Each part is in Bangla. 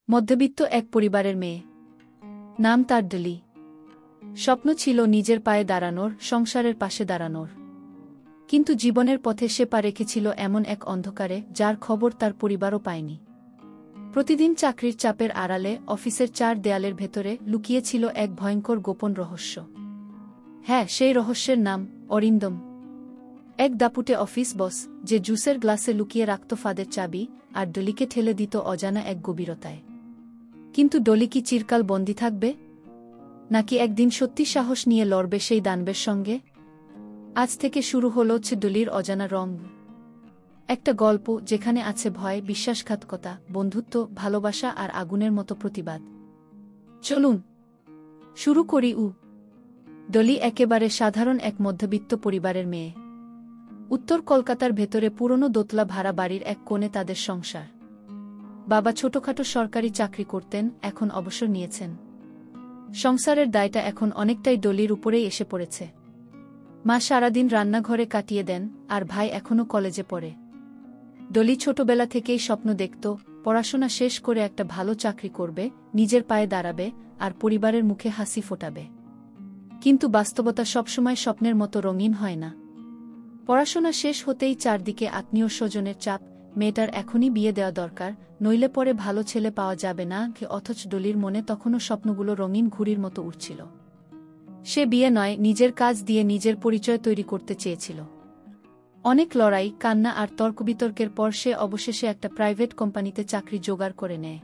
মধ্যবিত্ত এক পরিবারের মেয়ে। নাম তার ডলি। স্বপ্ন ছিল নিজের পায়ে দাঁড়ানোর, সংসারের পাশে দাঁড়ানোর। কিন্তু জীবনের পথে সে পা রেখেছিল এমন এক অন্ধকারে, যার খবর তার পরিবারও পায়নি। প্রতিদিন চাকরির চাপের আড়ালে, অফিসের চার দেয়ালের ভেতরে লুকিয়েছিল এক ভয়ঙ্কর গোপন রহস্য। হ্যাঁ, সেই রহস্যের নাম অরিন্দম। এক দাপুটে অফিস বস, যে জুসের গ্লাসে লুকিয়ে রাখত ফাঁদের চাবি, আর ডলিকে ঠেলে দিত অজানা এক গভীরতায়। কিন্তু ডলি কি চিরকাল বন্দী থাকবে? নাকি একদিন সত্যি সাহস নিয়ে লড়বে সেই দানবের সঙ্গে? আজ থেকে শুরু হলো ডলির অজানা রং। একটা গল্প যেখানে আছে ভয়, বিশ্বাসঘাতকতা, বন্ধুত্ব, ভালোবাসা আর আগুনের মতো প্রতিবাদ। চলুন শুরু করি। ডলি একেবারে সাধারণ এক মধ্যবিত্ত পরিবারের মেয়ে। উত্তর কলকাতার ভেতরে পুরনো দোতলা ভাড়া বাড়ির এক কোণে তাদের সংসার। বাবা ছোটখাটো সরকারি চাকরি করতেন, এখন অবসর নিয়েছেন। সংসারের দায়টা এখন অনেকটাই ডলির উপরেই এসে পড়েছে। মা সারাদিন রান্নাঘরে কাটিয়ে দেন, আর ভাই এখনও কলেজে পড়ে। ডলি ছোটবেলা থেকেই স্বপ্ন দেখত, পড়াশোনা শেষ করে একটা ভালো চাকরি করবে, নিজের পায়ে দাঁড়াবে, আর পরিবারের মুখে হাসি ফোটাবে। কিন্তু বাস্তবতা সবসময় স্বপ্নের মতো রঙিন হয় না। পড়াশোনা শেষ হতেই চারদিকে আত্মীয় স্বজনের চাপ, মেয়েটার এখনই বিয়ে দেওয়া দরকার, নইলে পরে ভালো ছেলে পাওয়া যাবে না। অথচ ডলির মনে তখনও স্বপ্নগুলো রঙিন ঘুড়ির মতো উঠছিল। সে বিয়ে নয়, নিজের কাজ দিয়ে নিজের পরিচয় তৈরি করতে চেয়েছিল। অনেক লড়াই, কান্না আর তর্কবিতর্কের পর সে অবশেষে একটা প্রাইভেট কোম্পানিতে চাকরি জোগাড় করে নেয়।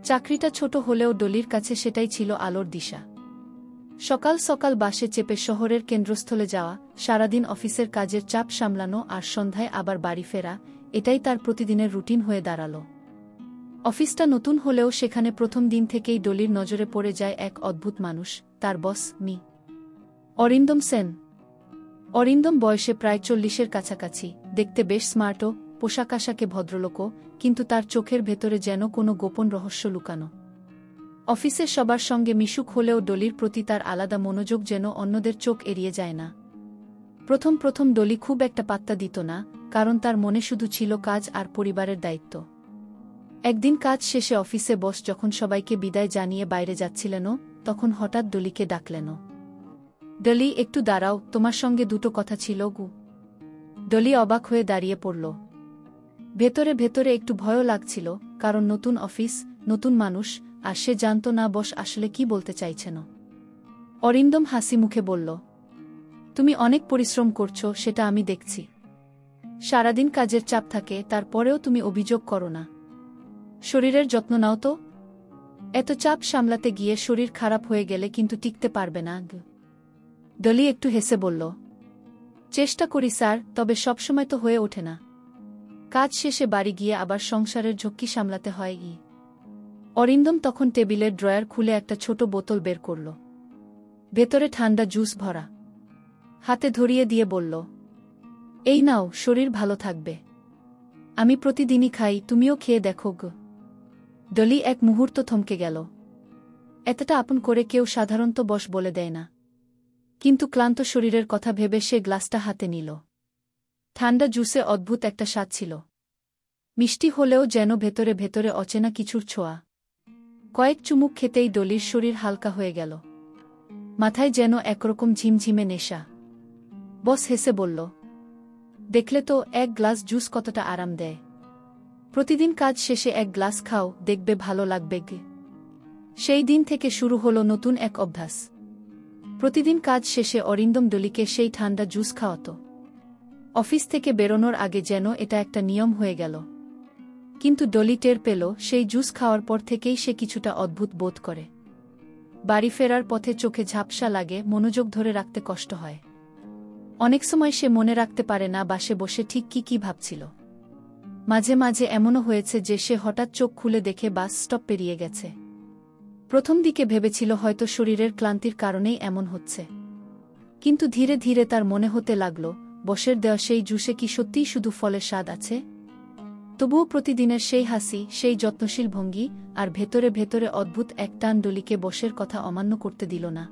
চাকরিটা ছোট হলেও ডলির কাছে সেটাই ছিল আলোর দিশা। সকাল সকাল বাসে চেপে শহরের কেন্দ্রস্থলে যাওয়া, সারাদিন অফিসের কাজের চাপ সামলানো আর সন্ধ্যায় আবার বাড়ি ফেরা, এটাই তার প্রতিদিনের রুটিন হয়ে দাঁড়াল। অফিসটা নতুন হলেও সেখানে প্রথম দিন থেকেই ডলির নজরে পড়ে যায় এক অদ্ভুত মানুষ, তার বস অরিন্দম সেন। অরিন্দম বয়সে প্রায় 40-এর কাছাকাছি, দেখতে বেশ স্মার্টও, পোশাক আশাকে ভদ্রলোকও, কিন্তু তার চোখের ভেতরে যেন কোনো গোপন রহস্য লুকানো। অফিসের সবার সঙ্গে মিশুক হলেও ডলির প্রতি তার আলাদা মনোযোগ যেন অন্যদের চোখ এড়িয়ে যায় না। প্রথম প্রথম ডলি খুব একটা পাত্তা দিত না, কারণ তার মনে শুধু ছিল কাজ আর পরিবারের দায়িত্ব। একদিন কাজ শেষে অফিসে বস যখন সবাইকে বিদায় জানিয়ে বাইরে যাচ্ছিলেন, তখন হঠাৎ ডলিকে ডাকলেন। ডলি, একটু দাঁড়াও, তোমার সঙ্গে দুটো কথা ছিল গু। ডলি অবাক হয়ে দাঁড়িয়ে পড়ল। ভেতরে ভেতরে একটু ভয়ও লাগছিল, কারণ নতুন অফিস, নতুন মানুষ, আর সে জানত না বস আসলে কি বলতে চাইছেন। অরিন্দম হাসি মুখে বলল, তুমি অনেক পরিশ্রম করছো, সেটা আমি দেখছি। সারাদিন কাজের চাপ থাকে, তারপরেও তুমি অভিযোগ করো না। শরীরের যত্ন নাও তো। এত চাপ সামলাতে গিয়ে শরীর খারাপ হয়ে গেলে কিন্তু টিকতে পারবে না। ডলি একটু হেসে বলল, চেষ্টা করি স্যার, তবে সবসময় তো হয়ে ওঠে না। কাজ শেষে বাড়ি গিয়ে আবার সংসারের ঝক্কি সামলাতে হয়। অরিন্দম তখন টেবিলের ড্রয়ার খুলে একটা ছোট বোতল বের করল। ভেতরে ঠান্ডা জুস ভরা। হাতে ধরিয়ে দিয়ে বলল, এই নাও, শরীর ভালো থাকবে। আমি প্রতিদিনই খাই, তুমিও খেয়ে দেখো গো। ডলি এক মুহূর্ত থমকে গেল। এতটা আপন করে কেউ সাধারণত বস বলে দেয় না। কিন্তু ক্লান্ত শরীরের কথা ভেবে সে গ্লাসটা হাতে নিল। ঠান্ডা জুসে অদ্ভুত একটা স্বাদ ছিল। মিষ্টি হলেও যেন ভেতরে ভেতরে অচেনা কিছুর ছোঁয়া। কয়েক চুমুক খেতেই ডলির শরীর হালকা হয়ে গেল। মাথায় যেন একরকম ঝিমঝিমে নেশা। বস হেসে বলল, দেখলে তো, এক গ্লাস জুস কতটা আরাম দেয়। প্রতিদিন কাজ শেষে এক গ্লাস খাও, দেখবে ভালো লাগবে। সেই দিন থেকে শুরু হলো নতুন এক অভ্যাস। প্রতিদিন কাজ শেষে অরিন্দম ডলিকে সেই ঠান্ডা জুস খাওয়াত। অফিস থেকে বেরোনোর আগে যেন এটা একটা নিয়ম হয়ে গেল। কিন্তু ডলি টের পেল, সেই জুস খাওয়ার পর থেকেই সে কিছুটা অদ্ভুত বোধ করে। বাড়ি ফেরার পথে চোখে ঝাপসা লাগে, মনোযোগ ধরে রাখতে কষ্ট হয়। অনেক সময় সে মনে রাখতে পারে না বাসে বসে ঠিক কি ভাবছিল। মাঝে মাঝে এমনও হয়েছে যে সে হঠাৎ চোখ খুলে দেখে বাস স্টপ পেরিয়ে গেছে। প্রথম দিকে ভেবেছিল হয়তো শরীরের ক্লান্তির কারণেই এমন হচ্ছে। কিন্তু ধীরে ধীরে তার মনে হতে লাগল, বসের দেওয়া সেই জুসে কি সত্যিই শুধু ফলের স্বাদ আছে? তবুও প্রতিদিনের সেই হাসি, সেই যত্নশীল ভঙ্গি, আর ভেতরে ভেতরে অদ্ভুত এক টান ডলিকে বসের কথা অমান্য করতে দিল না।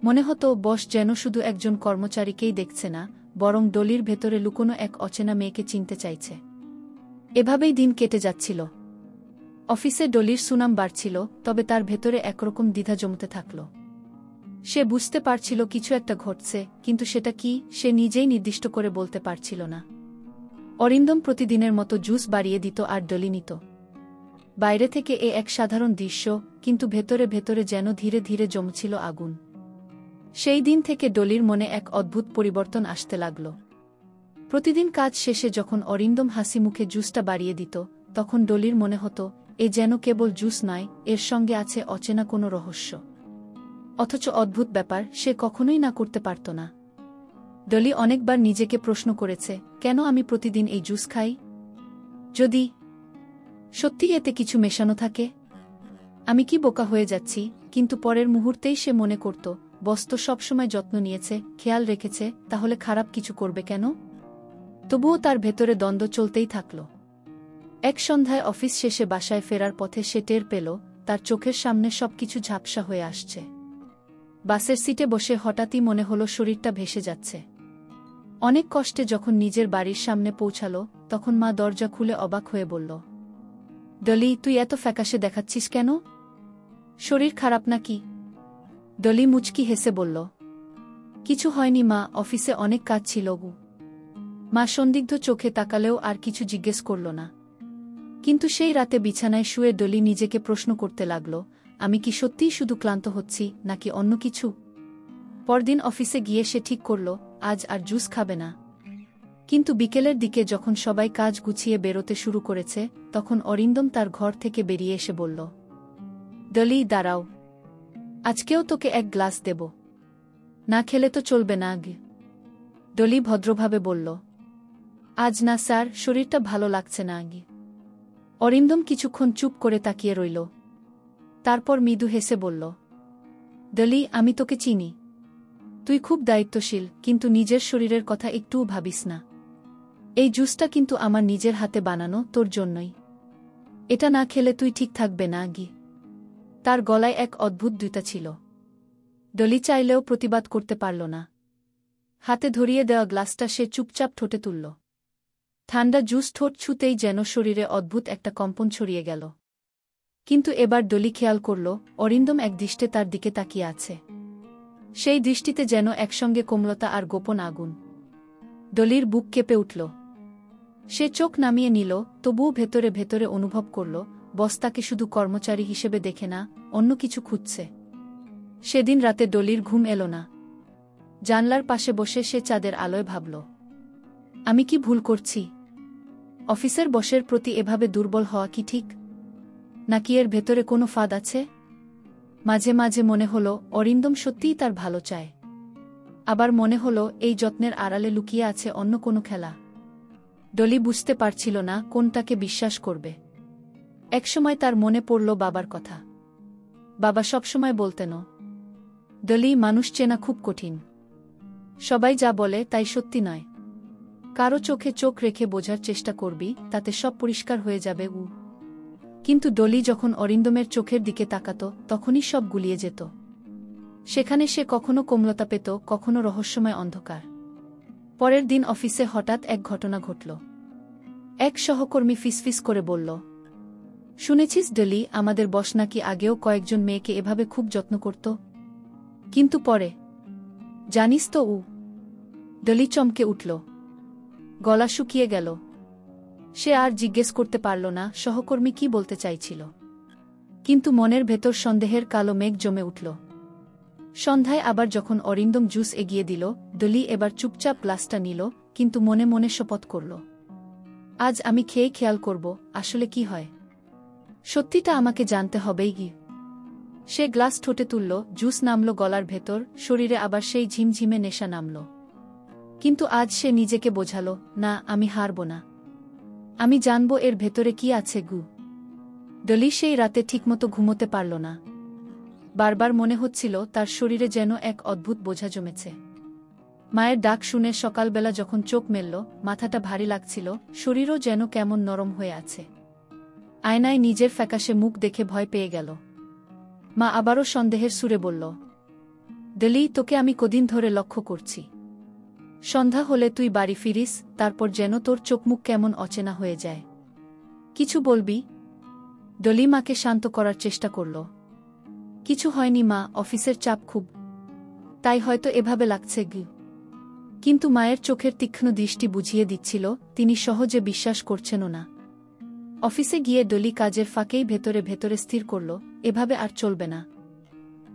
মনে হতো বস যেন শুধু একজন কর্মচারীকেই দেখছে না, বরং ডলির ভেতরে লুকোনো এক অচেনা মেয়েকে চিনতে চাইছে। এভাবেই দিন কেটে যাচ্ছিল। অফিসে ডলির সুনাম বাড়ছিল, তবে তার ভেতরে একরকম দ্বিধা জমতে থাকল। সে বুঝতে পারছিল কিছু একটা ঘটছে, কিন্তু সেটা কি সে নিজেই নির্দিষ্ট করে বলতে পারছিল না। অরিন্দম প্রতিদিনের মতো জুস বাড়িয়ে দিত আর ডলি নিত। বাইরে থেকে এক সাধারণ দৃশ্য, কিন্তু ভেতরে ভেতরে যেন ধীরে ধীরে জমছিল আগুন। সেই দিন থেকে ডলির মনে এক অদ্ভুত পরিবর্তন আসতে লাগল। প্রতিদিন কাজ শেষে যখন অরিন্দম হাসি মুখে জুসটা বাড়িয়ে দিত, তখন ডলির মনে হতো এ যেন কেবল জুস নয়, এর সঙ্গে আছে অচেনা কোনো রহস্য। অথচ অদ্ভুত ব্যাপার, সে কখনোই না করতে পারত না। ডলি অনেকবার নিজেকে প্রশ্ন করেছে, কেন আমি প্রতিদিন এই জুস খাই? যদি সত্যি এতে কিছু মেশানো থাকে, আমি কি বোকা হয়ে যাচ্ছি? কিন্তু পরের মুহূর্তেই সে মনে করত, বস তো সবসময় যত্ন নিয়েছে, খেয়াল রেখেছে, তাহলে খারাপ কিছু করবে কেন? তবুও তার ভেতরে দ্বন্দ্ব চলতেই থাকল। এক সন্ধ্যায় অফিস শেষে বাসায় ফেরার পথে সে টের পেল, তার চোখের সামনে সবকিছু ঝাপসা হয়ে আসছে। বাসের সিটে বসে হঠাৎই মনে হলো শরীরটা ভেসে যাচ্ছে। অনেক কষ্টে যখন নিজের বাড়ির সামনে পৌঁছাল, তখন মা দরজা খুলে অবাক হয়ে বলল, ডলি, তুই এত ফ্যাকাশে দেখাচ্ছিস কেন? শরীর খারাপ নাকি? ডলি মুচকি হেসে বলল, কিছু হয়নি মা, অফিসে অনেক কাজ ছিল গু। মা সন্দিগ্ধ চোখে তাকালেও আর কিছু জিজ্ঞেস করল না। কিন্তু সেই রাতে বিছানায় শুয়ে ডলি নিজেকে প্রশ্ন করতে লাগল, আমি কি সত্যিই শুধু ক্লান্ত হচ্ছি, নাকি অন্য কিছু? পরদিন অফিসে গিয়ে সে ঠিক করল, আজ আর জুস খাবে না। কিন্তু বিকেলের দিকে যখন সবাই কাজ গুছিয়ে বেরোতে শুরু করেছে, তখন অরিন্দম তার ঘর থেকে বেরিয়ে এসে বলল, ডলি, দাঁড়াও, আজকেও তোকে এক গ্লাস দেব। না খেলে তো চলবে না। ডলি ভদ্রভাবে বলল, আজ না স্যার, শরীরটা ভালো লাগছে না। অরিন্দম কিছুক্ষণ চুপ করে তাকিয়ে রইল। তারপর মৃদু হেসে বলল, ডলি, আমি তোকে চিনি। তুই খুব দায়িত্বশীল, কিন্তু নিজের শরীরের কথা একটুও ভাবিস না। এই জুসটা কিন্তু আমার নিজের হাতে বানানো, তোর জন্যই। এটা না খেলে তুই ঠিক থাকবে না। তার গলায় এক অদ্ভুত দ্বিধা ছিল। ডলি চাইলেও প্রতিবাদ করতে পারল না। হাতে ধরিয়ে দেওয়া গ্লাসটা সে চুপচাপ ঠোঁটে তুলল। ঠান্ডা জুস ঠোঁট ছুতেই যেন শরীরে অদ্ভুত একটা কম্পন ছড়িয়ে গেল। কিন্তু এবার ডলি খেয়াল করল, অরিন্দম এক দৃষ্টে তার দিকে তাকিয়ে আছে। সেই দৃষ্টিতে যেন একসঙ্গে কোমলতা আর গোপন আগুন। ডলির বুক কেঁপে উঠল। সে চোখ নামিয়ে নিল, তবুও ভেতরে ভেতরে অনুভব করল, বস তাকে শুধু কর্মচারী হিসেবে দেখে না, অন্য কিছু খুঁজছে। সেদিন রাতে ডলির ঘুম এলো না। জানলার পাশে বসে সে চাঁদের আলোয় ভাবল, আমি কি ভুল করছি? অফিসের বসের প্রতি এভাবে দুর্বল হওয়া কি ঠিক? নাকি এর ভেতরে কোনো ফাঁদ আছে? মাঝে মাঝে মনে হল অরিন্দম সত্যিই তার ভালো চায়। আবার মনে হল এই যত্নের আড়ালে লুকিয়ে আছে অন্য কোনো খেলা। ডলি বুঝতে পারছিল না কোনটাকে বিশ্বাস করবে। একসময় তার মনে পড়ল বাবার কথা। বাবা সবসময় বলতেন, ডলি, মানুষ চেনা খুব কঠিন। সবাই যা বলে তাই সত্যি নয়। কারো চোখে চোখ রেখে বোঝার চেষ্টা করবি, তাতে সব পরিষ্কার হয়ে যাবে। কিন্তু ডলি যখন অরিন্দমের চোখের দিকে তাকাত, তখনই সব গুলিয়ে যেত। সেখানে সে কখনো কোমলতা পেত, কখনো রহস্যময় অন্ধকার। পরের দিন অফিসে হঠাৎ এক ঘটনা ঘটল। এক সহকর্মী ফিসফিস করে বলল, শুনেছিস ডলি, আমাদের বস নাকি আগেও কয়েকজন মেয়েকে এভাবে খুব যত্ন করত? কিন্তু পরে জানিস তো? ডলি চমকে উঠল। গলা শুকিয়ে গেল। সে আর জিজ্ঞেস করতে পারল না সহকর্মী কি বলতে চাইছিল। কিন্তু মনের ভেতর সন্দেহের কালো মেঘ জমে উঠল। সন্ধ্যায় আবার যখন অরিন্দম জুস এগিয়ে দিল, ডলি এবার চুপচাপ গ্লাসটা নিল, কিন্তু মনে মনে শপথ করল, আজ আমি খেয়ে খেয়াল করব আসলে কি হয়। সত্যিটা আমাকে জানতে হবেই। সে গ্লাস ঠোঁটে তুলল, জুস নামল গলার ভেতর, শরীরে আবার সেই ঝিমঝিমে নেশা নামল। কিন্তু আজ সে নিজেকে বোঝাল, না, আমি হারব না। আমি জানব এর ভেতরে কি আছে। ডলি সেই রাতে ঠিকমতো ঘুমোতে পারল না। বারবার মনে হচ্ছিল তার শরীরে যেন এক অদ্ভুত বোঝা জমেছে। মায়ের ডাক শুনে সকালবেলা যখন চোখ মেলল, মাথাটা ভারী লাগছিল, শরীরও যেন কেমন নরম হয়ে আছে। আয়নায় নিজের ফ্যাকাশে মুখ দেখে ভয় পেয়ে গেল। মা আবারও সন্দেহের সুরে বলল, ডলি, তোকে আমি কদিন ধরে লক্ষ্য করছি। সন্ধ্যা হলে তুই বাড়ি ফিরিস, তারপর যেন তোর চোখমুখ কেমন অচেনা হয়ে যায়। কিছু বলবি? ডলি মাকে শান্ত করার চেষ্টা করল। কিছু হয়নি মা, অফিসের চাপ খুব, তাই হয়তো এভাবে লাগছে গি। কিন্তু মায়ের চোখের তীক্ষ্ণ দৃষ্টি বুঝিয়ে দিচ্ছিল তিনি সহজে বিশ্বাস করছেনও না। অফিসে গিয়ে ডলি কাজের ফাঁকেই ভেতরে ভেতরে স্থির করল, এভাবে আর চলবে না,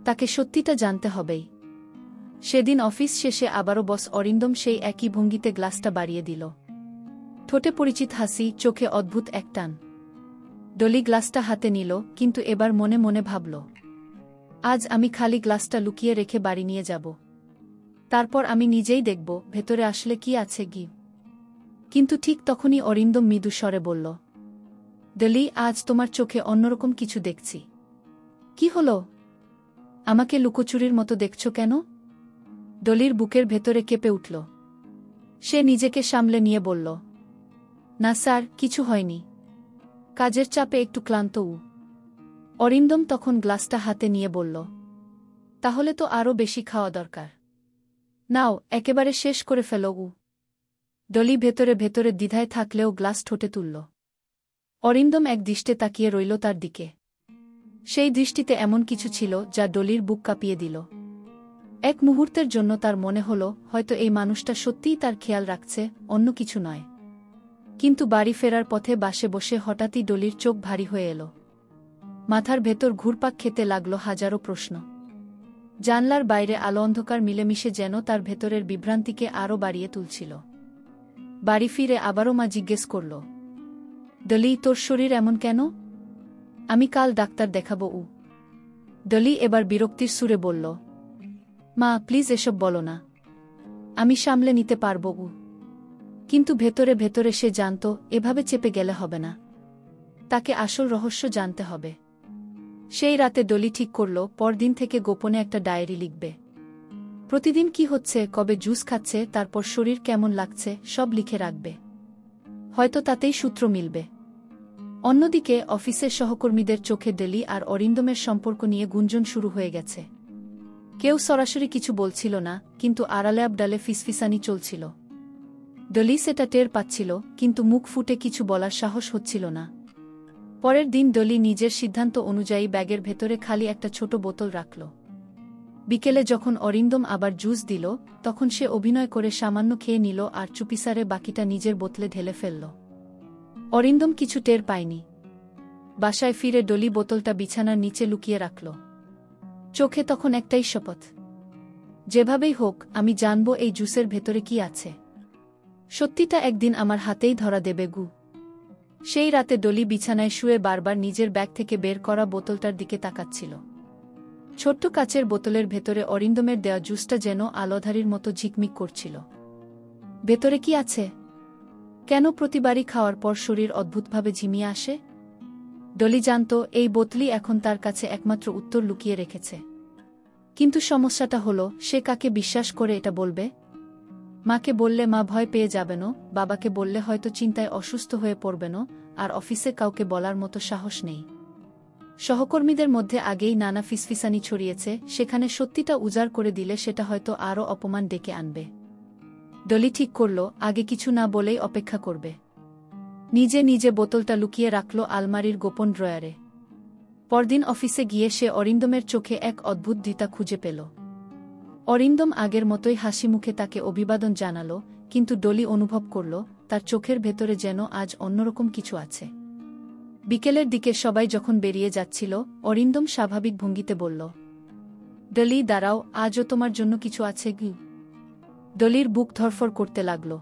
তাকে সত্যিটা জানতে হবেই। সেদিন অফিস শেষে আবারও বস অরিন্দম সেই একই ভঙ্গিতে গ্লাসটা বাড়িয়ে দিল। ঠোঁটে পরিচিত হাসি, চোখে অদ্ভুত এক টান। ডলি গ্লাসটা হাতে নিল, কিন্তু এবার মনে মনে ভাবল, আজ আমি খালি গ্লাসটা লুকিয়ে রেখে বাড়ি নিয়ে যাব। তারপর আমি নিজেই দেখব ভেতরে আসলে কি আছে গি। কিন্তু ঠিক তখনই অরিন্দম মৃদু স্বরে বলল, ডলি, আজ তোমার চোখে অন্যরকম কিছু দেখছি। কি হলো? আমাকে লুকোচুরির মতো দেখছ কেন? ডলির বুকের ভেতরে কেঁপে উঠল। সে নিজেকে সামলে নিয়ে বলল, না স্যার, কিছু হয়নি, কাজের চাপে একটু ক্লান্ত। অরিন্দম তখন গ্লাসটা হাতে নিয়ে বলল, তাহলে তো আরও বেশি খাওয়া দরকার। নাও, একেবারে শেষ করে ফেলো। ডলি ভেতরে ভেতরে দ্বিধায় থাকলেও গ্লাস ঠোঁটে তুলল। অরিন্দম এক দৃষ্টে তাকিয়ে রইল তার দিকে। সেই দৃষ্টিতে এমন কিছু ছিল যা ডলির বুক কাঁপিয়ে দিল। এক মুহূর্তের জন্য তার মনে হল হয়তো এই মানুষটা সত্যিই তার খেয়াল রাখছে, অন্য কিছু নয়। কিন্তু বাড়ি ফেরার পথে বাসে বসে হঠাৎই ডলির চোখ ভারী হয়ে এল। মাথার ভেতর ঘুরপাক খেতে লাগল হাজারো প্রশ্ন। জানলার বাইরে আলো অন্ধকার মিলেমিশে যেন তার ভেতরের বিভ্রান্তিকে আরও বাড়িয়ে তুলছিল। বাড়ি ফিরে আবারও মা জিজ্ঞেস করল, ডলি, তোর শরীর এমন কেন? আমি কাল ডাক্তার দেখাবো। ডলি এবার বিরক্তির সুরে বলল, মা প্লিজ এসব বলো না, আমি সামলে নিতে পারব। কিন্তু ভেতরে ভেতরে সে জানত এভাবে চেপে গেলে হবে না, তাকে আসল রহস্য জানতে হবে। সেই রাতে ডলি ঠিক করল পরদিন থেকে গোপনে একটা ডায়েরি লিখবে। প্রতিদিন কি হচ্ছে, কবে জুস খাচ্ছে, তারপর শরীর কেমন লাগছে, সব লিখে রাখবে। হয়তো তাতেই সূত্র মিলবে। অন্যদিকে অফিসের সহকর্মীদের চোখে ডলি আর অরিন্দমের সম্পর্ক নিয়ে গুঞ্জন শুরু হয়ে গেছে। কেউ সরাসরি কিছু বলছিল না, কিন্তু আড়ালে আবডালে ফিসফিসানি চলছিল। ডলি সেটা টের পাচ্ছিল, কিন্তু মুখ ফুটে কিছু বলার সাহস হচ্ছিল না। পরের দিন ডলি নিজের সিদ্ধান্ত অনুযায়ী ব্যাগের ভেতরে খালি একটা ছোট বোতল রাখল। বিকেলে যখন অরিন্দম আবার জুস দিল, তখন সে অভিনয় করে সামান্য খেয়ে নিল আর চুপিসারে বাকিটা নিজের বোতলে ঢেলে ফেলল। অরিন্দম কিছু টের পায়নি। বাসায় ফিরে ডলি বোতলটা বিছানার নিচে লুকিয়ে রাখল। চোখে তখন একটাই শপথ, যেভাবেই হোক আমি জানব এই জুসের ভেতরে কি আছে। সত্যিটা একদিন আমার হাতেই ধরা দেবে গু। সেই রাতে ডলি বিছানায় শুয়ে বারবার নিজের ব্যাগ থেকে বের করা বোতলটার দিকে তাকাচ্ছিল। ছোট্ট কাচের বোতলের ভেতরে অরিন্দমের দেওয়া জুসটা যেন আলোধারীর মতো ঝিকমিক করছিল। ভেতরে কি আছে? কেন প্রতিবারই খাওয়ার পর শরীর অদ্ভুতভাবে ঝিমিয়ে আসে? ডলি জানত এই বোতলই এখন তার কাছে একমাত্র উত্তর লুকিয়ে রেখেছে। কিন্তু সমস্যাটা হলো, সে কাকে বিশ্বাস করে এটা বলবে? মাকে বললে মা ভয় পেয়ে যাবেন, বাবাকে বললে হয়তো চিন্তায় অসুস্থ হয়ে পড়বেন, আর অফিসে কাউকে বলার মতো সাহস নেই। সহকর্মীদের মধ্যে আগেই নানা ফিসফিসানি ছড়িয়েছে, সেখানে সত্যিটা উজাড় করে দিলে সেটা হয়তো আরও অপমান ডেকে আনবে। ডলি ঠিক করল আগে কিছু না বলেই অপেক্ষা করবে। নিজে নিজে বোতলটা লুকিয়ে রাখল আলমারির গোপন ড্রয়ারে। পরদিন অফিসে গিয়ে সে অরিন্দমের চোখে এক অদ্ভুত দ্বিধা খুঁজে পেল। অরিন্দম আগের মতোই হাসি মুখে তাকে অভিবাদন জানাল, কিন্তু ডলি অনুভব করল তার চোখের ভেতরে যেন আজ অন্যরকম কিছু আছে। বিকেলের দিকে সবাই যখন বেরিয়ে যাচ্ছিল, অরিন্দম স্বাভাবিক ভঙ্গিতে বলল, ডলি দাঁড়াও, আজও তোমার জন্য কিছু আছে গি। ডলির বুক ধরফর করতে লাগল।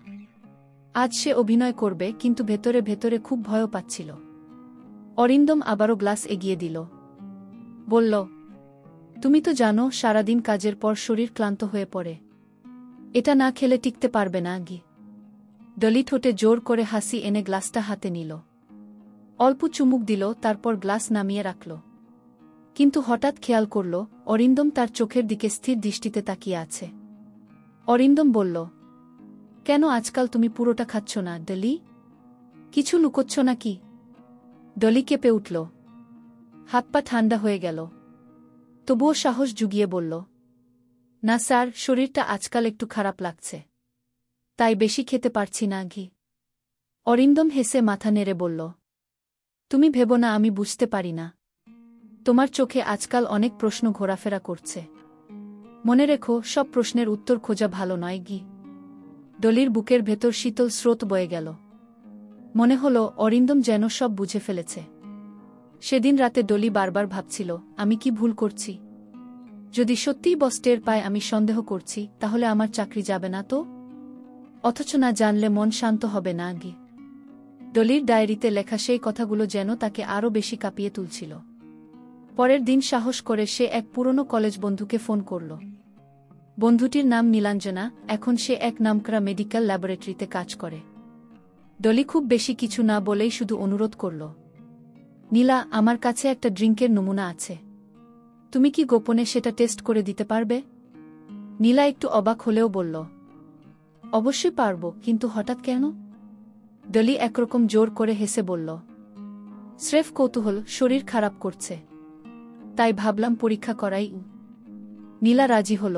আজ সে অভিনয় করবে, কিন্তু ভেতরে ভেতরে খুব ভয়ও পাচ্ছিল। অরিন্দম আবারও গ্লাস এগিয়ে দিল। বলল, তুমি তো জানো সারাদিন কাজের পর শরীর ক্লান্ত হয়ে পড়ে, এটা না খেলে টিকতে পারবে না গি। ডলি ঠোঁটে জোর করে হাসি এনে গ্লাসটা হাতে নিল। অল্প চুমুক দিল, তারপর গ্লাস নামিয়ে রাখল। কিন্তু হঠাৎ খেয়াল করল অরিন্দম তার চোখের দিকে স্থির দৃষ্টিতে তাকিয়ে আছে। অরিন্দম বলল, কেন আজকাল তুমি পুরোটা খাচ্ছ না ডলি? কিছু লুকোচ্ছ নাকি? ডলি কেঁপে উঠল। হাত পা ঠান্ডা হয়ে গেল। তবুও সাহস জুগিয়ে বলল, না স্যার, শরীরটা আজকাল একটু খারাপ লাগছে, তাই বেশি খেতে পারছি না ঘি। অরিন্দম হেসে মাথা নেড়ে বলল, তুমি ভেবো না আমি বুঝতে পারি না। তোমার চোখে আজকাল অনেক প্রশ্ন ঘোরাফেরা করছে। মনে রেখো, সব প্রশ্নের উত্তর খোঁজা ভালো নয় গি। ডলির বুকের ভেতর শীতল স্রোত বয়ে গেল। মনে হলো অরিন্দম যেন সব বুঝে ফেলেছে। সেদিন রাতে ডলি বারবার ভাবছিল, আমি কি ভুল করছি? যদি সত্যিই বস টের পায় আমি সন্দেহ করছি, তাহলে আমার চাকরি যাবে না তো? অথচ না জানলে মন শান্ত হবে না গি। ডলির ডায়েরিতে লেখা সেই কথাগুলো যেন তাকে আরও বেশি কাঁপিয়ে তুলছিল। পরের দিন সাহস করে সে এক পুরনো কলেজ বন্ধুকে ফোন করল। বন্ধুটির নাম নীলাঞ্জনা, এখন সে এক নামকরা মেডিকেল ল্যাবরেটরিতে কাজ করে। ডলি খুব বেশি কিছু না বলেই শুধু অনুরোধ করল, নীলা, আমার কাছে একটা ড্রিঙ্কের নমুনা আছে। তুমি কি গোপনে সেটা টেস্ট করে দিতে পারবে? নীলা একটু অবাক হলেও বলল, অবশ্যই পারব, কিন্তু হঠাৎ কেন? ডলি একরকম জোর করে হেসে বলল, স্রেফ কৌতূহল, শরীর খারাপ করছে, তাই ভাবলাম পরীক্ষা করাই। নীলা রাজি হল।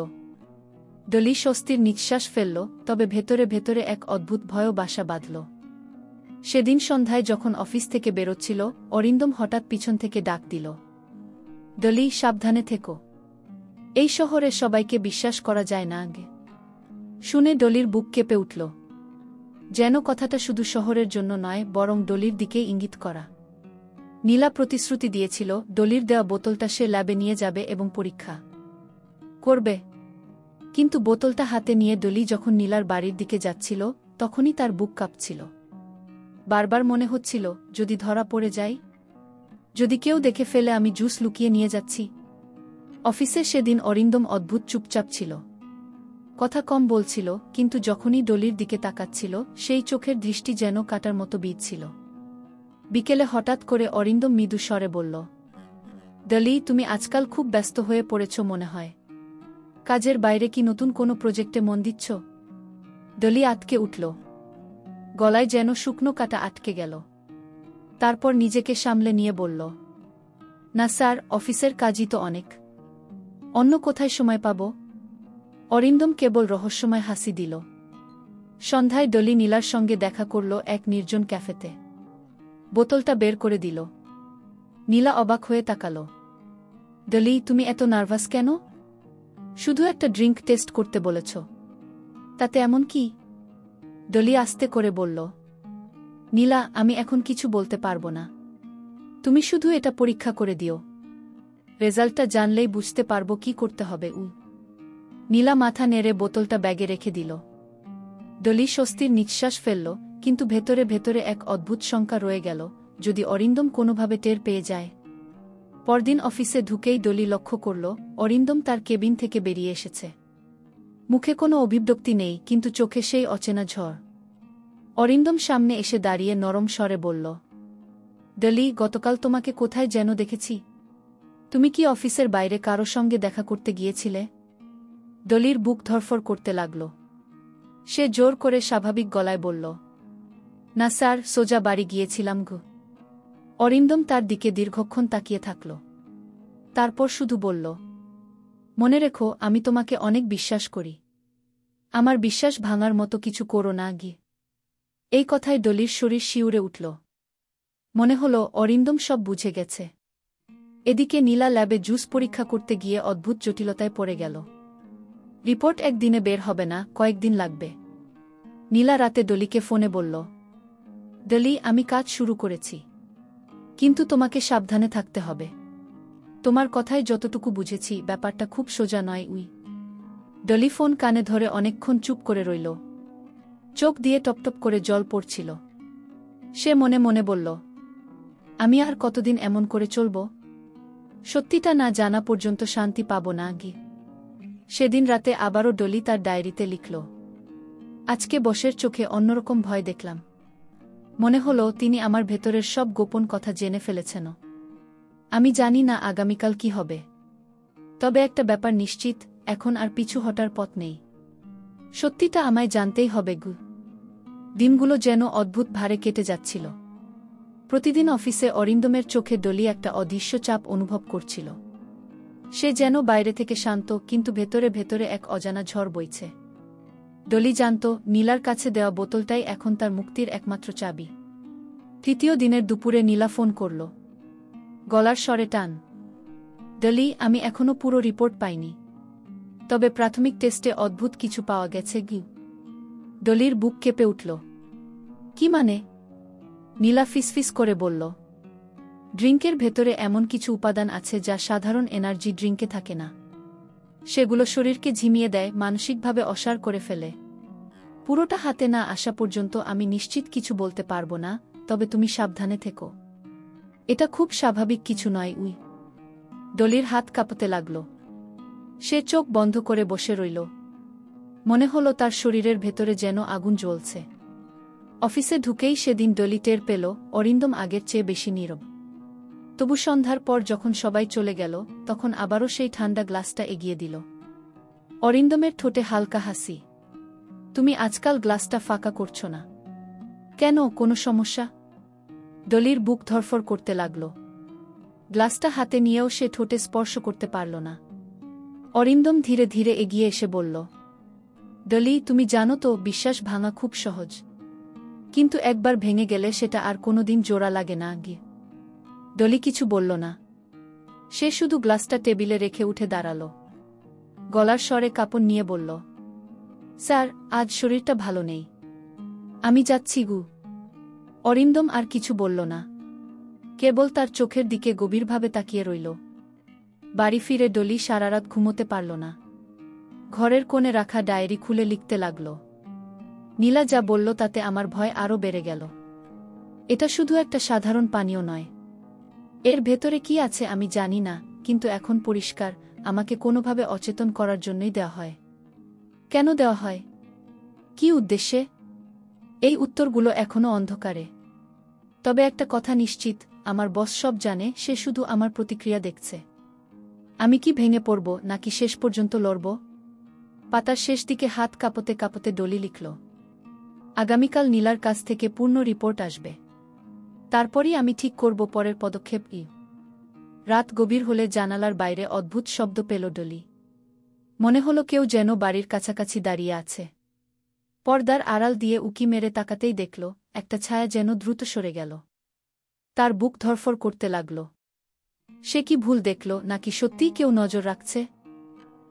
ডলি স্বস্তির নিঃশ্বাস ফেলল, তবে ভেতরে ভেতরে এক অদ্ভুত ভয়ও বাসা বাঁধল। সেদিন সন্ধ্যায় যখন অফিস থেকে বেরোচ্ছিল, অরিন্দম হঠাৎ পিছন থেকে ডাক দিল, ডলি, সাবধানে থেকো। এই শহরে সবাইকে বিশ্বাস করা যায় না আগে। শুনে ডলির বুক কেঁপে উঠল। যেন কথাটা শুধু শহরের জন্য নয়, বরং ডলির দিকেই ইঙ্গিত করা। নীলা প্রতিশ্রুতি দিয়েছিল, ডলির দেওয়া বোতলটা সে ল্যাবে নিয়ে যাবে এবং পরীক্ষা করবে। কিন্তু বোতলটা হাতে নিয়ে ডলি যখন নীলার বাড়ির দিকে যাচ্ছিল, তখনই তার বুক কাঁপছিল। বারবার মনে হচ্ছিল, যদি ধরা পড়ে যাই, যদি কেউ দেখে ফেলে আমি জুস লুকিয়ে নিয়ে যাচ্ছি। অফিসে সেদিন অরিন্দম অদ্ভুত চুপচাপ ছিল। কথা কম বলছিল, কিন্তু যখনই ডলির দিকে তাকাচ্ছিল, সেই চোখের দৃষ্টি যেন কাটার মতো বিঁধছিল। বিকেলে হঠাৎ করে অরিন্দম মৃদু স্বরে বলল, ডলি, তুমি আজকাল খুব ব্যস্ত হয়ে পড়েছ মনে হয়। কাজের বাইরে কি নতুন কোনো প্রজেক্টে মন দিচ্ছ? ডলি আটকে উঠল। গলায় যেন শুকনো কাটা আটকে গেল। তারপর নিজেকে সামলে নিয়ে বলল, না স্যার, অফিসের কাজই তো অনেক। অন্য কোথায় সময় পাব? অরিন্দম কেবল রহস্যময় হাসি দিল। সন্ধ্যায় ডলি নীলার সঙ্গে দেখা করল এক নির্জন ক্যাফেতে। বোতলটা বের করে দিল। নীলা অবাক হয়ে তাকাল। ডলি, তুমি এত নার্ভাস কেন? শুধু একটা ড্রিঙ্ক টেস্ট করতে বলেছ, তাতে এমন কি? ডলি আস্তে করে বলল, নীলা, আমি এখন কিছু বলতে পারবো না। তুমি শুধু এটা পরীক্ষা করে দিও। রেজাল্টটা জানলেই বুঝতে পারবো কি করতে হবে। নীলা মাথা নেড়ে বোতলটা ব্যাগে রেখে দিল। ডলি স্বস্তির নিঃশ্বাস ফেলল, কিন্তু ভেতরে ভেতরে এক অদ্ভুত শঙ্কা রয়ে গেল, যদি অরিন্দম কোনোভাবে টের পেয়ে যায়। পরদিন অফিসে ঢুকেই ডলি লক্ষ্য করল, অরিন্দম তার কেবিন থেকে বেরিয়ে এসেছে। মুখে কোনো অভিব্যক্তি নেই, কিন্তু চোখে সেই অচেনা ঝড়। অরিন্দম সামনে এসে দাঁড়িয়ে নরম স্বরে বলল, ডলি, গতকাল তোমাকে কোথায় যেন দেখেছি। তুমি কি অফিসের বাইরে কারো সঙ্গে দেখা করতে গিয়েছিলে? ডলির বুক ধরফর করতে লাগল। সে জোর করে স্বাভাবিক গলায় বলল, না স্যার, সোজা বাড়ি গিয়েছিলাম গো। অরিন্দম তার দিকে দীর্ঘক্ষণ তাকিয়ে থাকল। তারপর শুধু বলল, মনে রেখো, আমি তোমাকে অনেক বিশ্বাস করি। আমার বিশ্বাস ভাঙার মতো কিছু করো না গি। এই কথায় ডলির শরীর শিউরে উঠল। মনে হল অরিন্দম সব বুঝে গেছে। এদিকে নীলা ল্যাবে জুস পরীক্ষা করতে গিয়ে অদ্ভুত জটিলতায় পড়ে গেল। রিপোর্ট একদিনে বের হবে না, কয়েকদিন লাগবে। নীলা রাতে ডলিকে ফোনে বলল, ডলি, আমি কাজ শুরু করেছি, কিন্তু তোমাকে সাবধানে থাকতে হবে। তোমার কথায় যতটুকু বুঝেছি, ব্যাপারটা খুব সোজা নয়। ডলি ফোন কানে ধরে অনেকক্ষণ চুপ করে রইল। চোখ দিয়ে টপটপ করে জল পড়ছিল। সে মনে মনে বলল, আমি আর কতদিন এমন করে চলব? সত্যিটা না জানা পর্যন্ত শান্তি পাব না গি। সেদিন রাতে আবারও ডলি তার ডায়েরিতে লিখল, আজকে বসের চোখে অন্যরকম ভয় দেখলাম। মনে হল তিনি আমার ভেতরের সব গোপন কথা জেনে ফেলেছেন। আমি জানি না আগামীকাল কি হবে, তবে একটা ব্যাপার নিশ্চিত, এখন আর পিছু হটার পথ নেই। সত্যিটা আমায় জানতেই হবে গু। দিনগুলো যেন অদ্ভুত ভারে কেটে যাচ্ছিল। প্রতিদিন অফিসে অরিন্দমের চোখে ডলি একটা অদৃশ্য চাপ অনুভব করছিল। সে যেন বাইরে থেকে শান্ত, কিন্তু ভেতরে ভেতরে এক অজানা ঝড় বইছে। ডলি জানত, নীলার কাছে দেওয়া বোতলটাই এখন তার মুক্তির একমাত্র চাবি। তৃতীয় দিনের দুপুরে নীলা ফোন করল। গলার স্বরে টান। ডলি, আমি এখনো পুরো রিপোর্ট পাইনি, তবে প্রাথমিক টেস্টে অদ্ভুত কিছু পাওয়া গেছে। ডলির বুক কেঁপে উঠল। কি মানে? নীলা ফিসফিস করে বলল, ড্রিঙ্কের ভেতরে এমন কিছু উপাদান আছে যা সাধারণ এনার্জি ড্রিঙ্কে থাকে না। সেগুলো শরীরকে ঝিমিয়ে দেয়, মানসিকভাবে অসাড় করে ফেলে। পুরোটা হাতে না আসা পর্যন্ত আমি নিশ্চিত কিছু বলতে পারবো না, তবে তুমি সাবধানে থেকো। এটা খুব স্বাভাবিক কিছু নয়। ডলির হাত কাঁপতে লাগল। সে চোখ বন্ধ করে বসে রইল। মনে হলো তার শরীরের ভেতরে যেন আগুন জ্বলছে। অফিসে ঢুকেই সেদিন ডলি টের পেল অরিন্দম আগের চেয়ে বেশি নীরব। তবু সন্ধ্যার পর যখন সবাই চলে গেল, তখন আবারও সেই ঠান্ডা গ্লাসটা এগিয়ে দিল। অরিন্দমের ঠোঁটে হালকা হাসি। তুমি আজকাল গ্লাসটা ফাঁকা করছো না কেন? কোনো সমস্যা? ডলির বুক ধরফর করতে লাগল। গ্লাসটা হাতে নিয়েও সে ঠোঁটে স্পর্শ করতে পারল না। অরিন্দম ধীরে ধীরে এগিয়ে এসে বলল, ডলি, তুমি জানো তো বিশ্বাস ভাঙা খুব সহজ, কিন্তু একবার ভেঙে গেলে সেটা আর কোনোদিন জোড়া লাগে না। ডলি কিছু বলল না। সে শুধু গ্লাসটা টেবিলে রেখে উঠে দাঁড়াল। গলার স্বরে কাঁপন নিয়ে বলল, স্যার, আজ শরীরটা ভালো নেই, আমি যাচ্ছি। অরিন্দম আর কিছু বলল না, কেবল তার চোখের দিকে গভীরভাবে তাকিয়ে রইল। বাড়ি ফিরে ডলি সারারাত ঘুমোতে পারল না। ঘরের কোণে রাখা ডায়েরি খুলে লিখতে লাগল। নীলা যা বলল তাতে আমার ভয় আরও বেড়ে গেল। এটা শুধু একটা সাধারণ পানীয় নয়। এর ভেতরে কি আছে আমি জানি না, কিন্তু এখন পরিষ্কার, আমাকে কোনোভাবে অচেতন করার জন্যই দেওয়া হয়। কেন দেওয়া হয়? কি উদ্দেশ্যে? এই উত্তরগুলো এখনো অন্ধকারে। তবে একটা কথা নিশ্চিত, আমার বস সব জানে, সে শুধু আমার প্রতিক্রিয়া দেখছে। আমি কি ভেঙে পড়ব নাকি শেষ পর্যন্ত লড়ব? পাতার শেষ দিকে হাত কাঁপতে কাঁপতে ডলি লিখল, আগামীকাল নীলার কাছ থেকে পূর্ণ রিপোর্ট আসবে। তারপরই আমি ঠিক করব পরের পদক্ষেপ কি। রাত গভীর হলে জানালার বাইরে অদ্ভুত শব্দ পেল ডলি। মনে হলো কেউ যেন বাড়ির কাছাকাছি দাঁড়িয়ে আছে। পর্দার আড়াল দিয়ে উকি মেরে তাকাতেই দেখল একটা ছায়া যেন দ্রুত সরে গেল। তার বুক ধরফর করতে লাগল। সে কি ভুল দেখল, নাকি সত্যিই কেউ নজর রাখছে?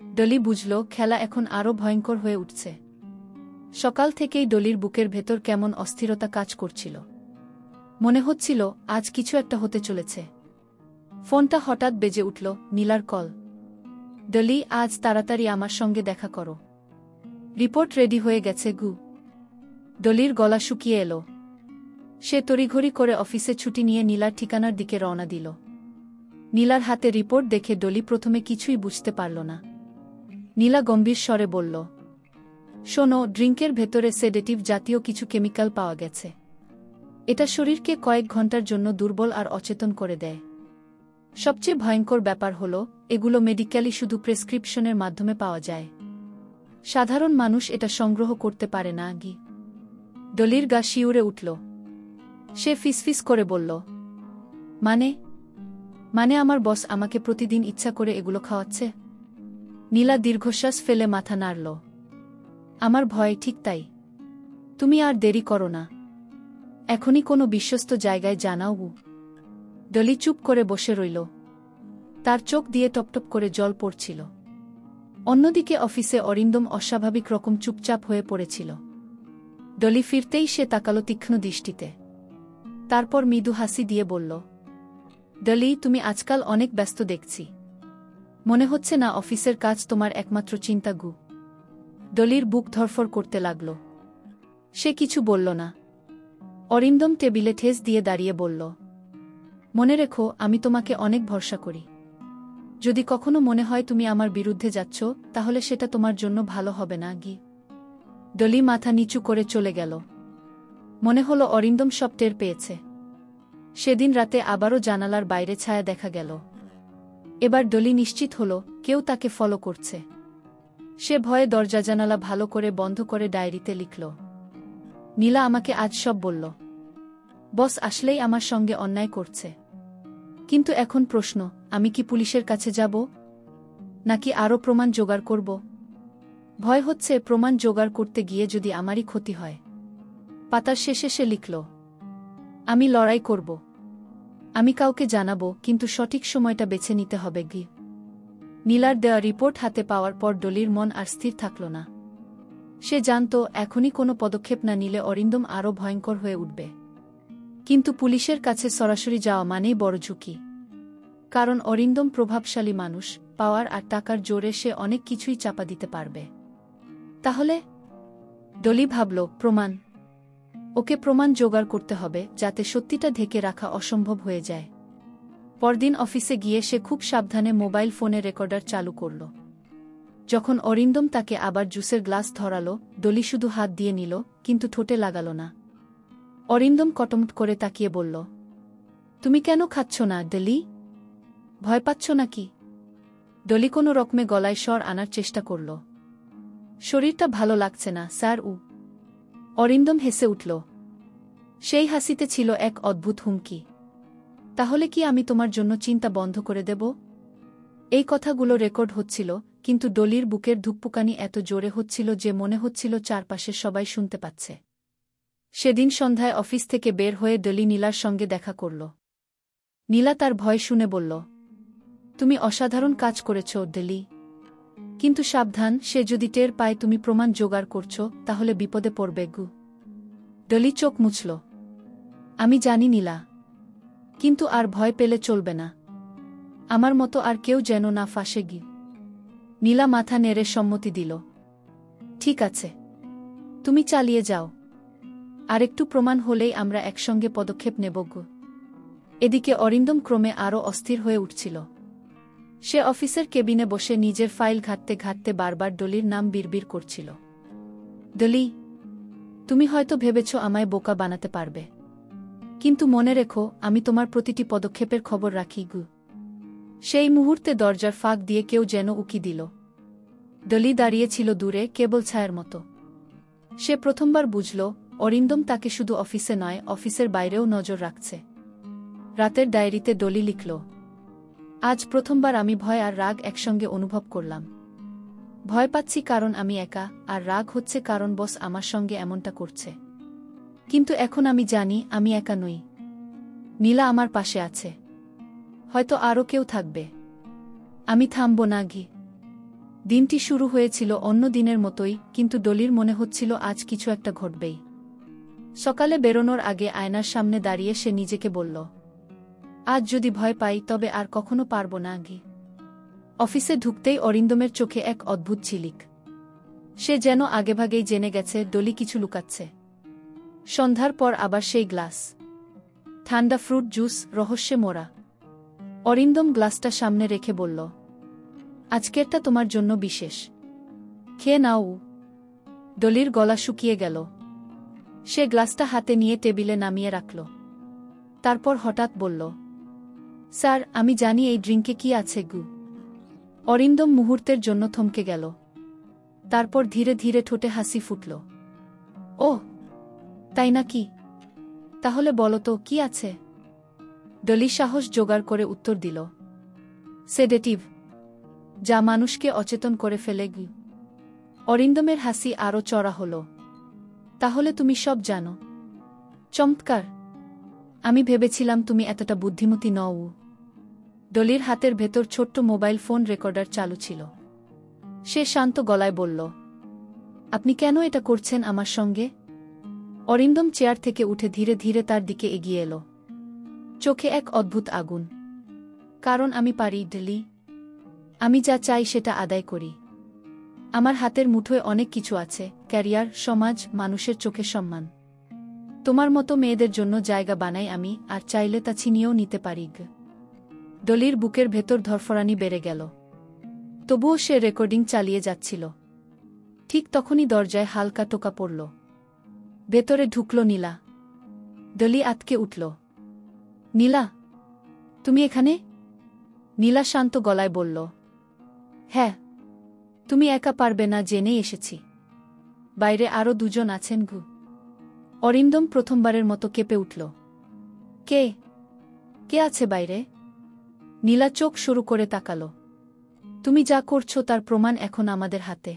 ডলি বুঝল খেলা এখন আরও ভয়ঙ্কর হয়ে উঠছে। সকাল থেকেই ডলির বুকের ভেতর কেমন অস্থিরতা কাজ করছিল। মনে হচ্ছিল আজ কিছু একটা হতে চলেছে। ফোনটা হঠাৎ বেজে উঠল, নীলার কল। ডলি, আজ তাড়াতাড়ি আমার সঙ্গে দেখা করো, রিপোর্ট রেডি হয়ে গেছে। ডলির গলা শুকিয়ে এলো। সে তড়িঘড়ি করে অফিসে ছুটি নিয়ে নীলার ঠিকানার দিকে রওনা দিল। নীলার হাতে রিপোর্ট দেখে ডলি প্রথমে কিছুই বুঝতে পারল না। নীলা গম্ভীর স্বরে বলল, শোনো, ড্রিঙ্কের ভেতরে সেডেটিভ জাতীয় কিছু কেমিক্যাল পাওয়া গেছে। এটা শরীরকে কয়েক ঘন্টার জন্য দুর্বল আর অচেতন করে দেয়। সবচেয়ে ভয়ঙ্কর ব্যাপার হল, এগুলো মেডিক্যালি শুধু প্রেসক্রিপশনের মাধ্যমে পাওয়া যায়। সাধারণ মানুষ এটা সংগ্রহ করতে পারে না। ডলির গা শিউরে উঠল। সে ফিসফিস করে বলল, মানে আমার বস আমাকে প্রতিদিন ইচ্ছা করে এগুলো খাওয়াচ্ছে? নীলা দীর্ঘশ্বাস ফেলে মাথা নাড়ল। আমার ভয় ঠিক তাই। তুমি আর দেরি করো না, এখনই কোনো বিশ্বস্ত জায়গায় জানাও। ডলি চুপ করে বসে রইল। তার চোখ দিয়ে টপটপ করে জল পড়ছিল। অন্যদিকে অফিসে অরিন্দম অস্বাভাবিক রকম চুপচাপ হয়ে পড়েছিল। ডলি ফিরতেই সে তাকাল তীক্ষ্ণ দৃষ্টিতে। তারপর মৃদু হাসি দিয়ে বলল, ডলি, তুমি আজকাল অনেক ব্যস্ত দেখছি। মনে হচ্ছে না অফিসের কাজ তোমার একমাত্র চিন্তা। ডলির বুক ধরফর করতে লাগল। সে কিছু বলল না। অরিন্দম টেবিলে ঠেস দিয়ে দাঁড়িয়ে বলল, মনে রেখো, আমি তোমাকে অনেক ভরসা করি। যদি কখনো মনে হয় তুমি আমার বিরুদ্ধে যাচ্ছ, তাহলে সেটা তোমার জন্য ভালো হবে না। ডলি মাথা নিচু করে চলে গেল। মনে হলো অরিন্দম সব টের পেয়েছে। সেদিন রাতে আবারও জানালার বাইরে ছায়া দেখা গেল। এবার ডলি নিশ্চিত হল কেউ তাকে ফলো করছে। সে ভয়ে দরজা জানালা ভালো করে বন্ধ করে ডায়েরিতে লিখল, নীলা আমাকে আজ সব বলল। বস আসলেই আমার সঙ্গে অন্যায় করছে। কিন্তু এখন প্রশ্ন, আমি কি পুলিশের কাছে যাব, নাকি আরও প্রমাণ জোগাড় করব? ভয় হচ্ছে প্রমাণ জোগাড় করতে গিয়ে যদি আমারই ক্ষতি হয়। পাতার শেষে সে লিখল, আমি লড়াই করব। আমি কাউকে জানাবো, কিন্তু সঠিক সময়টা বেছে নিতে হবে গি। নীলার দেওয়া রিপোর্ট হাতে পাওয়ার পর ডলির মন আর স্থির থাকল না। সে জানত এখনই কোনো পদক্ষেপ না নিলে অরিন্দম আরও ভয়ঙ্কর হয়ে উঠবে। কিন্তু পুলিশের কাছে সরাসরি যাওয়া মানেই বড় ঝুঁকি। কারণ অরিন্দম প্রভাবশালী মানুষ, পাওয়ার আর টাকার জোরে সে অনেক কিছুই চাপা দিতে পারবে। তাহলে ডলি ভাবল, প্রমাণ। ওকে প্রমাণ জোগাড় করতে হবে, যাতে সত্যিটা ঢেকে রাখা অসম্ভব হয়ে যায়। পরদিন অফিসে গিয়ে সে খুব সাবধানে মোবাইল ফোনে রেকর্ডার চালু করল। যখন অরিন্দম তাকে আবার জুসের গ্লাস ধরালো, ডলি শুধু হাত দিয়ে নিল, কিন্তু ঠোঁটে লাগাল না। অরিন্দম কটমট করে তাকিয়ে বলল, তুমি কেন খাচ্ছ না ডলি? ভয় পাচ্ছ নাকি? ডলি কোনো রকমে গলায় স্বর আনার চেষ্টা করল। শরীরটা ভালো লাগছে না স্যার। অরিন্দম হেসে উঠল। সেই হাসিতে ছিল এক অদ্ভুত হুমকি। তাহলে কি আমি তোমার জন্য চিন্তা বন্ধ করে দেব? এই কথাগুলো রেকর্ড হচ্ছিল, কিন্তু ডলির বুকের ধুকপুকানি এত জোরে হচ্ছিল যে মনে হচ্ছিল চারপাশে সবাই শুনতে পাচ্ছে। সেদিন সন্ধ্যায় অফিস থেকে বের হয়ে ডলি নীলার সঙ্গে দেখা করল। নীলা তার ভয় শুনে বলল, তুমি অসাধারণ কাজ করেছ ডলি। কিন্তু সাবধান, সে যদি টের পায় তুমি প্রমাণ জোগাড় করছ, তাহলে বিপদে পড়বে গু। ডলি চোখ মুছল। আমি জানি নীলা, কিন্তু আর ভয় পেলে চলবে না। আমার মতো আর কেউ যেন না ফাঁসে গি। নীলা মাথা নেড়ে সম্মতি দিল। ঠিক আছে, তুমি চালিয়ে যাও। আরেকটু প্রমাণ হলেই আমরা একসঙ্গে পদক্ষেপ নেব গো। এদিকে অরিন্দম ক্রমে আরও অস্থির হয়ে উঠছিল। সে অফিসের কেবিনে বসে নিজের ফাইল ঘাঁটতে ঘাঁটতে বারবার ডলির নাম বিড়বিড় করছিল। ডলি, তুমি হয়তো ভেবেছ আমায় বোকা বানাতে পারবে, কিন্তু মনে রেখো আমি তোমার প্রতিটি পদক্ষেপের খবর রাখি গু। সেই মুহূর্তে দরজার ফাঁক দিয়ে কেউ যেন উকি দিল। ডলি দাঁড়িয়েছিল দূরে, কেবল ছায়ার মতো। সে প্রথমবার বুঝল অরিন্দম তাকে শুধু অফিসে নয়, অফিসের বাইরেও নজর রাখছে। রাতের ডায়েরিতে ডলি লিখল, আজ প্রথমবার আমি ভয় আর রাগ একসঙ্গে অনুভব করলাম। ভয় পাচ্ছি কারণ আমি একা, আর রাগ হচ্ছে কারণ বস আমার সঙ্গে এমনটা করছে। কিন্তু এখন আমি জানি আমি একা নই। নীলা আমার পাশে আছে। হয়তো আরও কেউ থাকবে। আমি থামব না গি। দিনটি শুরু হয়েছিল অন্য দিনের মতোই, কিন্তু ডলির মনে হচ্ছিল আজ কিছু একটা ঘটবেই। সকালে বেরোনোর আগে আয়নার সামনে দাঁড়িয়ে সে নিজেকে বলল, আজ যদি ভয় পাই তবে আর কখনো পারব না গি। অফিসে ঢুকতেই অরিন্দমের চোখে এক অদ্ভুত ঝিলিক। সে যেন আগেভাগেই জেনে গেছে ডলি কিছু লুকাচ্ছে। সন্ধ্যার পর আবার সেই গ্লাস। ঠান্ডা ফ্রুট জুস, রহস্যে মোড়া। অরিন্দম গ্লাসটা সামনে রেখে বলল, আজকেরটা তোমার জন্য বিশেষ। খেয়ে নাও। ডলির গলা শুকিয়ে গেল। সে গ্লাসটা হাতে নিয়ে টেবিলে নামিয়ে রাখল। তারপর হঠাৎ বলল, স্যার, আমি জানি এই ড্রিঙ্কে কি আছে গু। অরিন্দম মুহূর্তের জন্য থমকে গেল। তারপর ধীরে ধীরে ঠোঁটে হাসি ফুটল। ওহ, তাই নাকি? তাহলে বলো তো কি আছে? ডলি সাহস জোগাড় করে উত্তর দিল, সেডেটিভ, যা মানুষকে অচেতন করে ফেলে গু। অরিন্দমের হাসি আরও চড়া হল। তাহলে তুমি সব জানো? চমৎকার। আমি ভেবেছিলাম তুমি এতটা বুদ্ধিমতী নও। ডলির হাতের ভেতর ছোট্ট মোবাইল ফোন রেকর্ডার চালু ছিল। সে শান্ত গলায় বলল, আপনি কেন এটা করছেন আমার সঙ্গে? অরিন্দম চেয়ার থেকে উঠে ধীরে ধীরে তার দিকে এগিয়ে এলো। চোখে এক অদ্ভুত আগুন। কারণ আমি পারি ডলি। আমি যা চাই সেটা আদায় করি। আমার হাতের মুঠোয় অনেক কিছু আছে, ক্যারিয়ার, সমাজ, মানুষের চোখে সম্মান। তোমার মতো মেয়েদের জন্য জায়গা বানাই আমি, আর চাইলে তা ছিনিয়েও নিতে পারি। ডলির বুকের ভেতর ধরফরানি বেড়ে গেল। তবুও সে রেকর্ডিং চালিয়ে যাচ্ছিল। ঠিক তখনই দরজায় হালকা টোকা পড়ল। ভেতরে ঢুকল নীলা। ডলি আতকে উঠল। নীলা, তুমি এখানে? নীলা শান্ত গলায় বলল, হ্যাঁ। তুমি একা পারবে না জেনেই এসেছি। বাইরে আরও দুজন আছেন গু। অরিন্দম প্রথমবারের মতো কেঁপে উঠল। কে? কে আছে বাইরে? নীলা চোখ শুরু করে তাকালো। তুমি যা করছো তার প্রমাণ এখন আমাদের হাতে।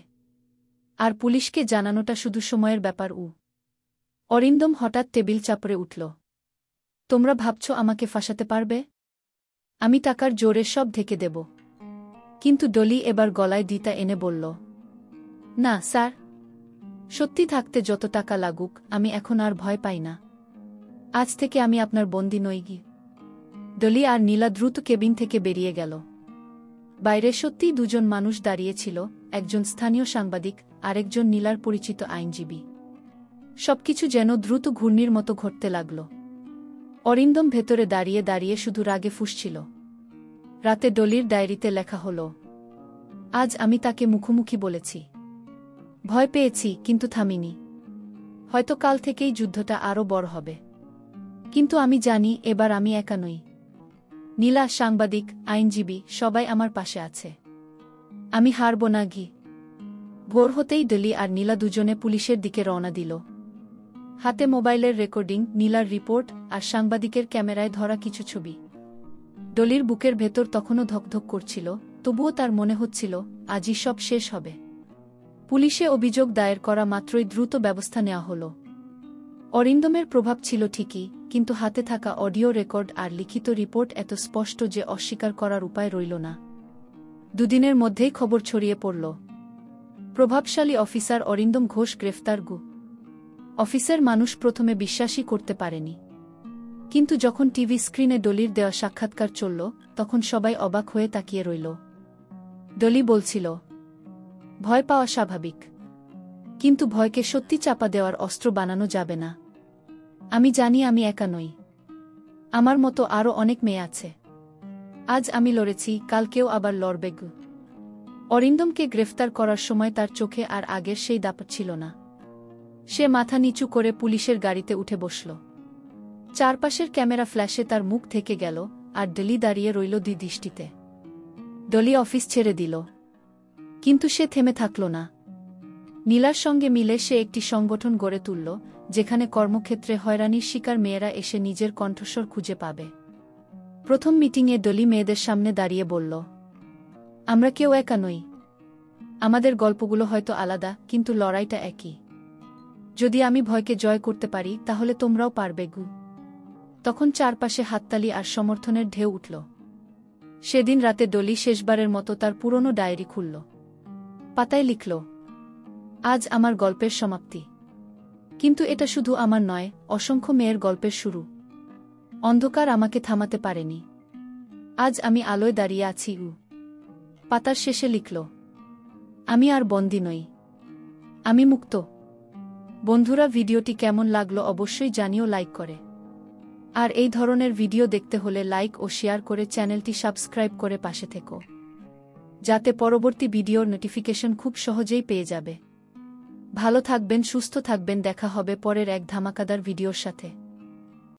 আর পুলিশকে জানানোটা শুধু সময়ের ব্যাপার। অরিন্দম হঠাৎ টেবিল চাপড়ে উঠল। তোমরা ভাবছ আমাকে ফাঁসাতে পারবে? আমি টাকার জোরে সব ঢেকে দেব। কিন্তু ডলি এবার গলায় দিতা এনে বলল, না স্যার, সত্যি থাকতে যত টাকা লাগুক আমি এখন আর ভয় পাই না। আজ থেকে আমি আপনার বন্দী নই। ডলি আর নীলা দ্রুত কেবিন থেকে বেরিয়ে গেল। বাইরে সত্যিই দুজন মানুষ দাঁড়িয়েছিল, একজন স্থানীয় সাংবাদিক, আরেকজন নীলার পরিচিত আইনজীবী। সবকিছু যেন দ্রুত ঘূর্ণির মতো ঘটতে লাগল। অরিন্দম ভেতরে দাঁড়িয়ে দাঁড়িয়ে শুধু রাগে ফুঁসছিল। রাতে ডলির ডায়েরিতে লেখা হল, আজ আমি তাকে মুখোমুখি বলেছি। ভয় পেয়েছি কিন্তু থামিনি। হয়তো কাল থেকেই যুদ্ধটা আরও বড় হবে। কিন্তু আমি জানি এবার আমি একা নই। নীলা, সাংবাদিক, আইনজীবী সবাই আমার পাশে আছে। আমি হারব না। ভোর হতেই ডলি আর নীলা দুজনে পুলিশের দিকে রওনা দিল। হাতে মোবাইলের রেকর্ডিং, নীলার রিপোর্ট আর সাংবাদিকের ক্যামেরায় ধরা কিছু ছবি। ডলির বুকের ভেতর তখনও ধকধক করছিল, তবুও তার মনে হচ্ছিল আজই সব শেষ হবে। পুলিশে অভিযোগ দায়ের করা মাত্রই দ্রুত ব্যবস্থা নেওয়া হল। অরিন্দমের প্রভাব ছিল ঠিকই, কিন্তু হাতে থাকা অডিও রেকর্ড আর লিখিত রিপোর্ট এত স্পষ্ট যে অস্বীকার করার উপায় রইল না। দুদিনের মধ্যেই খবর ছড়িয়ে পড়ল, প্রভাবশালী অফিসার অরিন্দম ঘোষ গ্রেফতার। অফিসের মানুষ প্রথমে বিশ্বাসই করতে পারেনি। কিন্তু যখন টিভি স্ক্রিনে ডলির দেওয়া সাক্ষাৎকার চলল, তখন সবাই অবাক হয়ে তাকিয়ে রইল। ডলি বলছিল, ভয় পাওয়া স্বাভাবিক, কিন্তু ভয়কে সত্যি চাপা দেওয়ার অস্ত্র বানানো যাবে না। আমি জানি আমি একা নই। আমার মতো আরও অনেক মেয়ে আছে। আজ আমি লড়েছি, কাল কেউ আবার লড়বে। অরিন্দমকে গ্রেফতার করার সময় তার চোখে আর আগের সেই দাপট ছিল না। সে মাথা নিচু করে পুলিশের গাড়িতে উঠে বসল। চারপাশের ক্যামেরা ফ্ল্যাশে তার মুখ থেকে গেল, আর ডলি দাঁড়িয়ে রইল দ্বিদৃষ্টিতে। ডলি অফিস ছেড়ে দিল, কিন্তু সে থেমে থাকল না। নীলার সঙ্গে মিলে সে একটি সংগঠন গড়ে তুলল, যেখানে কর্মক্ষেত্রে হয়রানির শিকার মেয়েরা এসে নিজের কণ্ঠস্বর খুঁজে পাবে। প্রথম মিটিংয়ে ডলি মেয়েদের সামনে দাঁড়িয়ে বলল, আমরা কেউ একা নই। আমাদের গল্পগুলো হয়তো আলাদা, কিন্তু লড়াইটা একই। যদি আমি ভয়কে জয় করতে পারি, তাহলে তোমরাও পারবে। তখন চারপাশে হাততালি আর সমর্থনের ঢেউ উঠল। সেদিন রাতে ডলি শেষবারের মতো তার পুরনো ডায়েরি খুলল। পাতায় লিখল, আজ আমার গল্পের সমাপ্তি। কিন্তু এটা শুধু আমার নয়, অসংখ্য মেয়ের গল্পের শুরু। অন্ধকার আমাকে থামাতে পারেনি। আজ আমি আলোয় দাঁড়িয়ে আছি। পাতার শেষে লিখল, আমি আর বন্দী নই, আমি মুক্ত। বন্ধুরা, ভিডিওটি কেমন লাগলো অবশ্যই জানিও লাইক করে। আর এই ধরনের ভিডিও দেখতে হলে লাইক ও শেয়ার করে চ্যানেলটি সাবস্ক্রাইব করে পাশে থেকো, যাতে পরবর্তী ভিডিওর নোটিফিকেশন খুব সহজেই পেয়ে যাবে। ভালো থাকবেন, সুস্থ থাকবেন, দেখা হবে পরের এক ধামাকাদার ভিডিওর সাথে।